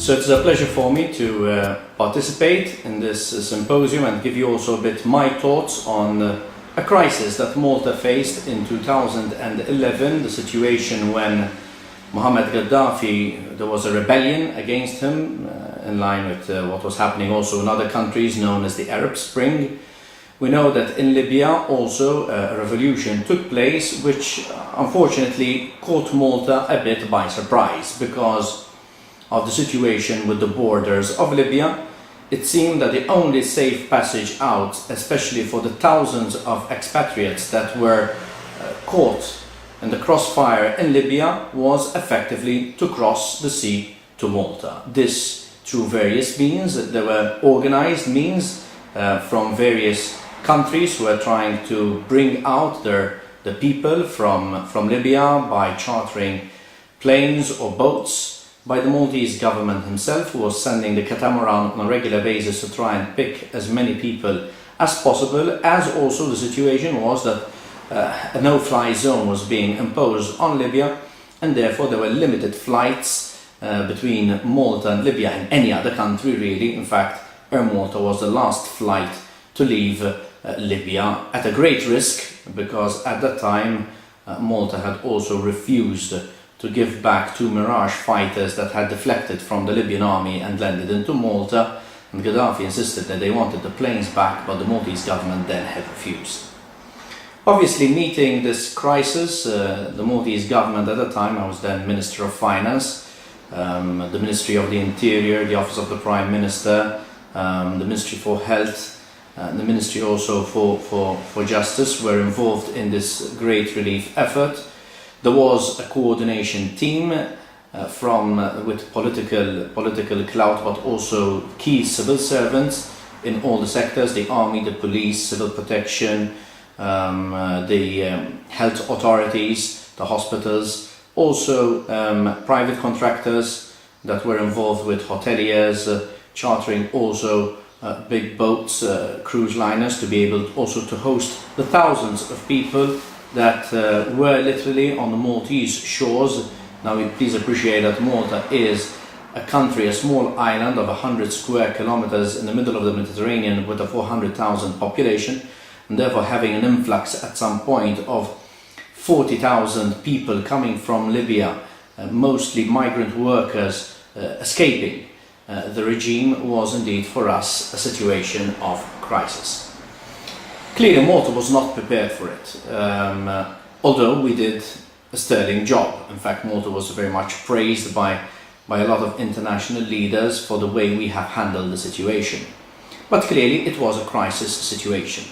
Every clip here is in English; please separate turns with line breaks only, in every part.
So it's a pleasure for me to participate in this symposium and give you also a bit my thoughts on a crisis that Malta faced in 2011, the situation when Mohammed Gaddafi, there was a rebellion against him in line with what was happening also in other countries known as the Arab Spring. We know that in Libya also a revolution took place which unfortunately caught Malta a bit by surprise because of the situation with the borders of Libya. It seemed that the only safe passage out, especially for the thousands of expatriates that were caught in the crossfire in Libya, was effectively to cross the sea to Malta. This through various means. There were organized means from various countries who were trying to bring out the people from Libya by chartering planes or boats, by the Maltese government himself, who was sending the catamaran on a regular basis to try and pick as many people as possible, as also the situation was that a no-fly zone was being imposed on Libya, and therefore there were limited flights between Malta and Libya and any other country really. In fact, Air Malta was the last flight to leave Libya at a great risk, because at that time Malta had also refused to give back two Mirage fighters that had deflected from the Libyan army and landed into Malta, and Gaddafi insisted that they wanted the planes back, but the Maltese government then had refused. Obviously, meeting this crisis, the Maltese government at the time, I was then Minister of Finance, the Ministry of the Interior, the Office of the Prime Minister, the Ministry for Health, the Ministry also for Justice were involved in this great relief effort. There was a coordination team with political clout, but also key civil servants in all the sectors: the army, the police, civil protection, the health authorities, the hospitals, also private contractors that were involved with hoteliers, chartering also big boats, cruise liners, to be able also to host the thousands of people that were literally on the Maltese shores. Now please appreciate that Malta is a country, a small island of 100 square kilometers in the middle of the Mediterranean with a 400,000 population, and therefore having an influx at some point of 40,000 people coming from Libya, mostly migrant workers escaping the regime, was indeed for us a situation of crisis. Clearly Malta was not prepared for it, although we did a sterling job. In fact, Malta was very much praised by a lot of international leaders for the way we have handled the situation. But clearly it was a crisis situation.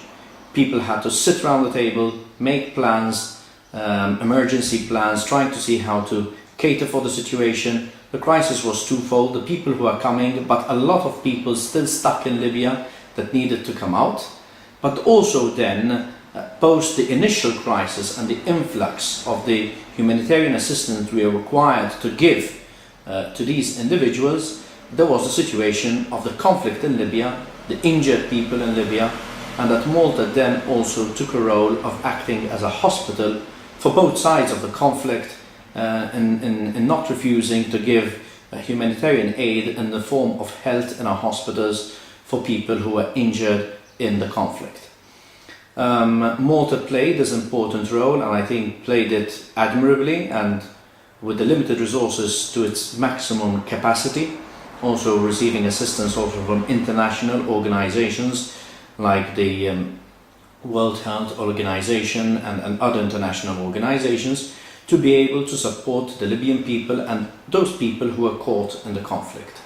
People had to sit around the table, make plans, emergency plans, trying to see how to cater for the situation. The crisis was twofold: the people who are coming, but a lot of people still stuck in Libya that needed to come out. But also then, post the initial crisis and the influx of the humanitarian assistance we are required to give to these individuals, there was the situation of the conflict in Libya, the injured people in Libya, and that Malta then also took a role of acting as a hospital for both sides of the conflict, in not refusing to give humanitarian aid in the form of health in our hospitals for people who were injured in the conflict. Malta played this important role, and I think played it admirably and with the limited resources to its maximum capacity, also receiving assistance also from international organizations like the World Health Organization and other international organizations, to be able to support the Libyan people and those people who were caught in the conflict.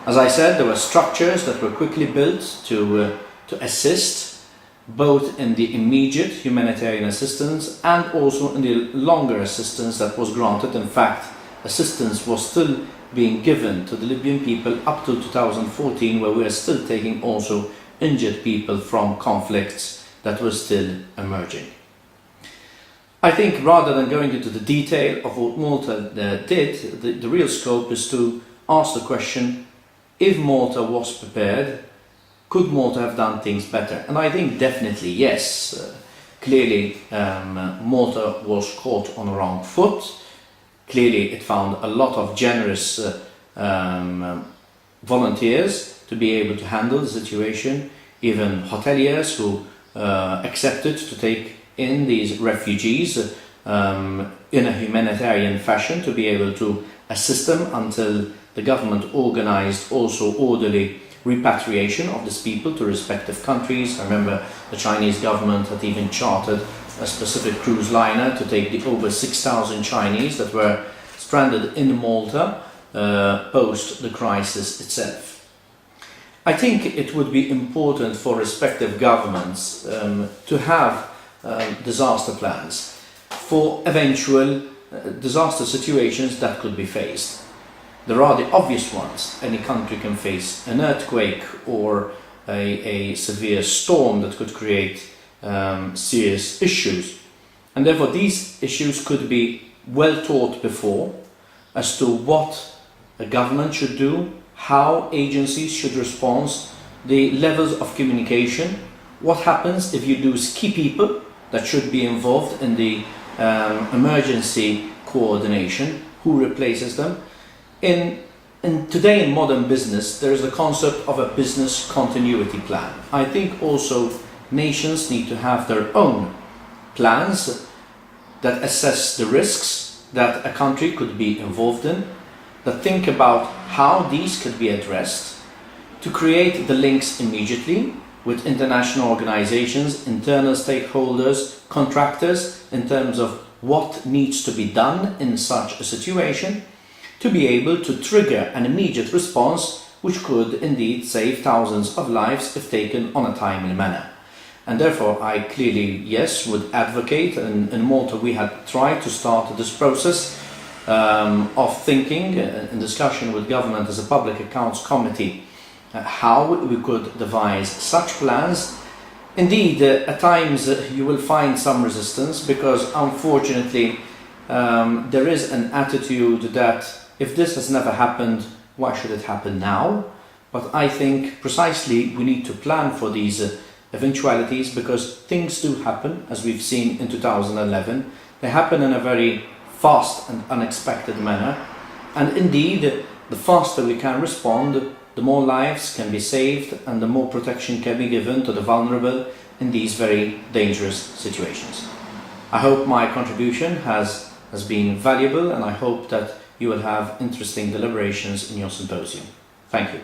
As I said, there were structures that were quickly built to assist both in the immediate humanitarian assistance and also in the longer assistance that was granted. In fact, assistance was still being given to the Libyan people up to 2014, where we are still taking also injured people from conflicts that were still emerging. I think rather than going into the detail of what Malta did, the real scope is to ask the question: if Malta was prepared, could Malta have done things better? And I think definitely yes. Clearly Malta was caught on the wrong foot. Clearly it found a lot of generous volunteers to be able to handle the situation, even hoteliers who accepted to take in these refugees in a humanitarian fashion, to be able to assist them until the government organized also orderly repatriation of these people to respective countries. I remember the Chinese government had even chartered a specific cruise liner to take the over 6,000 Chinese that were stranded in Malta post the crisis itself. I think it would be important for respective governments to have disaster plans for eventual disaster situations that could be faced. There are the obvious ones. Any country can face an earthquake or a severe storm that could create serious issues. And therefore these issues could be well taught before as to what a government should do, how agencies should respond, the levels of communication, what happens if you lose key people that should be involved in the emergency coordination, who replaces them. Today in modern business, there is the concept of a business continuity plan. I think also nations need to have their own plans that assess the risks that a country could be involved in, that think about how these could be addressed, to create the links immediately with international organizations, internal stakeholders, contractors, in terms of what needs to be done in such a situation, to be able to trigger an immediate response which could indeed save thousands of lives if taken on a timely manner. And therefore I clearly, yes, would advocate, and in Malta we had tried to start this process of thinking in discussion with government as a public accounts committee how we could devise such plans. Indeed, at times you will find some resistance because unfortunately there is an attitude that if this has never happened, why should it happen now? But I think precisely we need to plan for these eventualities, because things do happen, as we've seen in 2011. They happen in a very fast and unexpected manner, and indeed the faster we can respond, the more lives can be saved and the more protection can be given to the vulnerable in these very dangerous situations. I hope my contribution has been valuable, and I hope that you will have interesting deliberations in your symposium. Thank you.